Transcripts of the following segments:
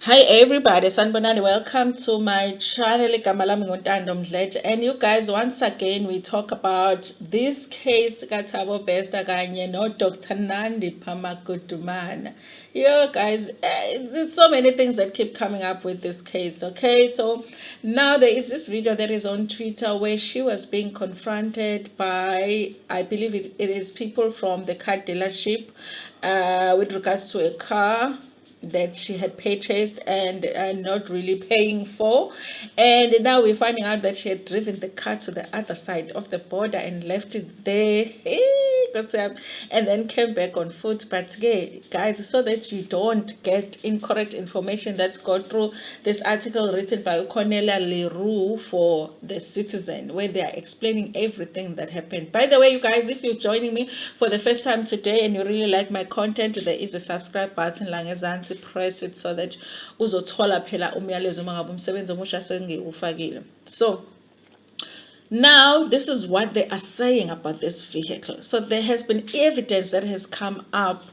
Hi everybody, Sanbonani, welcome to my channel igama lami nguNtando Mdletshe. And you guys, once again we talk about this case kaThabo Bester kanye no Dr. Nandipha Magudumana. Yo guys, there's so many things that keep coming up with this case. Okay, so now there is this video that is on Twitter where she was being confronted by, I believe it is people from the car dealership with regards to a car that she had purchased and not really paying for. And now we're finding out that she had driven the car to the other side of the border and left it there. And then came back on foot. But yeah, guys, so that you don't get incorrect information, that's go through this article written by Cornelia Leroux for The Citizen, where they are explaining everything that happened. By the way, you guys, if you're joining me for the first time today and you really like my content, there is a subscribe button la ngezansi. Press it so that uzothola phela umyalezo mangabe umsebenzi omusha sengiwufakile. So now this is what they are saying about this vehicle. So there has been evidence that has come up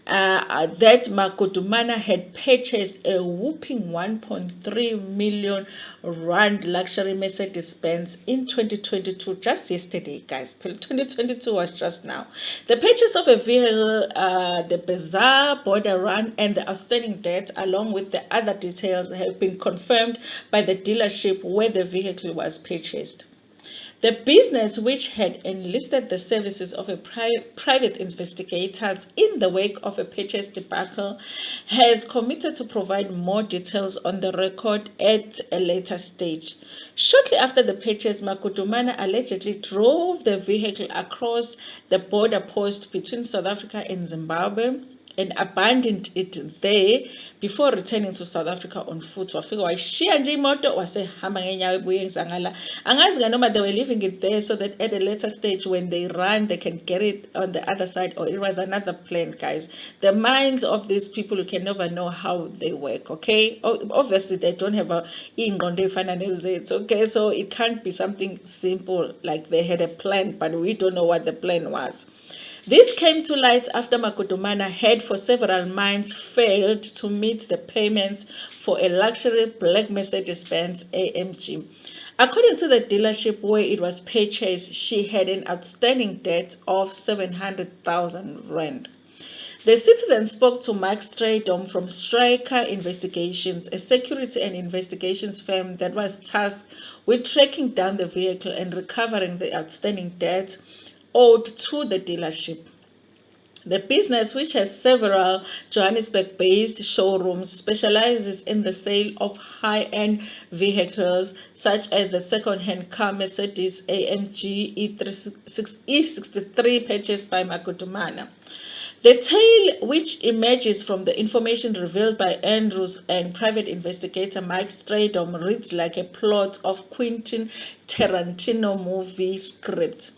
that Magudumana had purchased a whopping 1.3 million rand luxury Mercedes-Benz in 2022, just yesterday, guys. 2022 was just now. The purchase of a vehicle, the bizarre border run, and the outstanding debt, along with the other details, have been confirmed by the dealership where the vehicle was purchased. The business, which had enlisted the services of a private investigators in the wake of a purchase debacle, has committed to provide more details on the record at a later stage. Shortly after the purchase, Magudumana allegedly drove the vehicle across the border post between South Africa and Zimbabwe and abandoned it there before returning to South Africa on foot. Wafika wayishiya nje imoto wasehamba ngenyawo ebuye ngizangala. Angazi nganoma they were leaving it there so that at a later stage when they run they can get it on the other side, or it was another plan, guys. The minds of these people, you can never know how they work, okay? Obviously they don't have a ingqondo efana nezethu, okay? So it can't be something simple like they had a plan but we don't know what the plan was. This came to light after Magudumana had for several months failed to meet the payments for a luxury black Mercedes-Benz AMG. According to the dealership where it was purchased, she had an outstanding debt of 700,000 rand. The Citizen spoke to Mike Straydom from Striker Investigations, a security and investigations firm that was tasked with tracking down the vehicle and recovering the outstanding debt owed to the dealership. The business, which has several Johannesburg-based showrooms, specializes in the sale of high-end vehicles such as the second-hand car Mercedes AMG E63 purchased by Magudumana. The tale, which emerges from the information revealed by Andrews and private investigator Mike Straydom, reads like a plot of Quentin Tarantino movie script.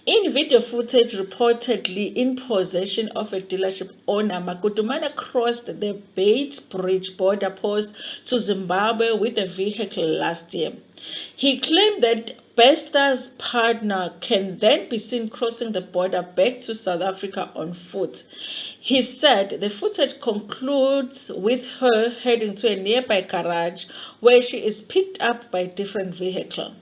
In video footage reportedly in possession of a dealership owner, Magudumana crossed the Bates Bridge border post to Zimbabwe with a vehicle last year. He claimed that Bester's partner can then be seen crossing the border back to South Africa on foot. He said the footage concludes with her heading to a nearby garage where she is picked up by a different vehicle.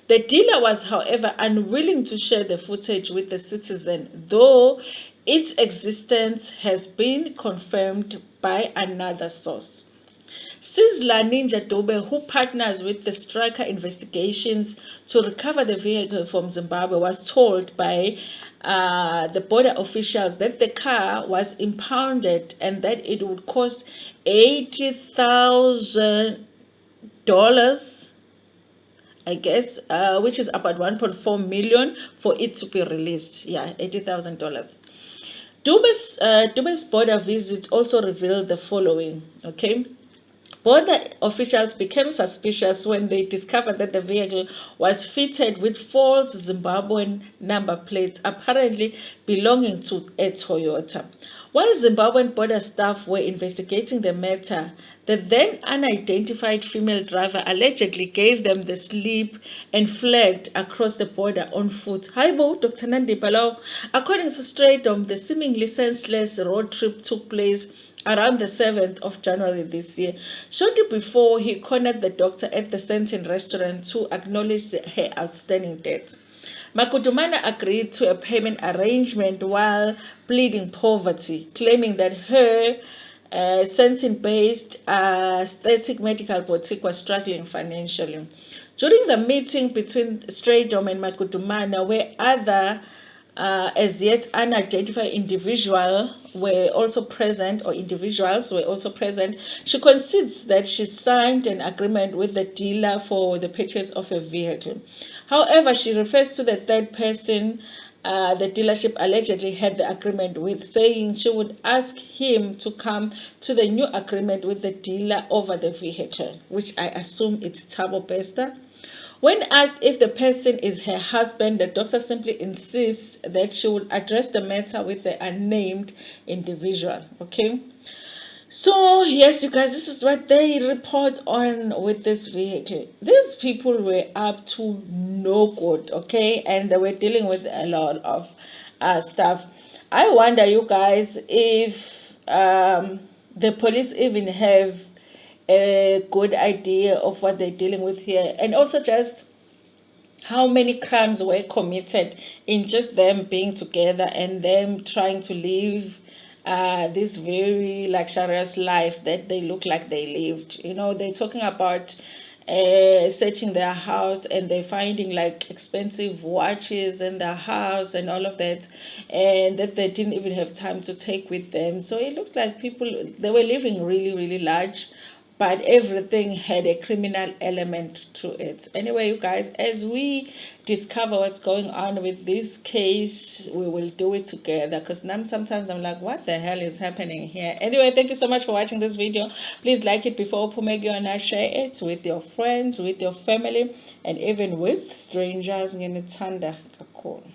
The dealer was, however, unwilling to share the footage with the Citizen, though its existence has been confirmed by another source. Sizzla Ninja Dube, who partners with the Striker Investigations to recover the vehicle from Zimbabwe, was told by the border officials that the car was impounded and that it would cost $80,000, I guess, which is about 1.4 million for it to be released. Yeah, $80,000. Dube's border visit also revealed the following, okay? Border officials became suspicious when they discovered that the vehicle was fitted with false Zimbabwean number plates, apparently belonging to a Toyota. While Zimbabwean border staff were investigating the matter, the then unidentified female driver allegedly gave them the slip and fled across the border on foot. Haibo, Dr. Nandipha. According to Straydom, the seemingly senseless road trip took place around the 7th of January this year. Shortly before, he cornered the doctor at the Sentin restaurant to acknowledge her outstanding debts. Makudumana agreed to a payment arrangement while pleading poverty, claiming that her Sentin-based aesthetic medical boutique was struggling financially. During the meeting between Straydom and Makudumana, where other as yet unidentified individuals were also present, she concedes that she signed an agreement with the dealer for the purchase of a vehicle. However, she refers to the third person the dealership allegedly had the agreement with, saying she would ask him to come to the new agreement with the dealer over the vehicle, which I assume it's Thabo Bester. When asked if the person is her husband, the doctor simply insists that she will address the matter with the unnamed individual. Okay. So, yes, you guys, this is what they report on with this vehicle. These people were up to no good, okay? And they were dealing with a lot of stuff. I wonder, you guys, if the police even have a good idea of what they're dealing with here. And also just how many crimes were committed in just them being together and them trying to live this very luxurious life that they look like they lived. You know, they're talking about searching their house and they're finding like expensive watches in their house and all of that, and that they didn't even have time to take with them. So it looks like people, they were living really, really large, but everything had a criminal element to it. Anyway, you guys, as we discover what's going on with this case, we will do it together, because now sometimes I'm like, what the hell is happening here? Anyway, thank you so much for watching this video. Please like it before Pumegyo, and share it with your friends, with your family, and even with strangers. Ntando kakhulu.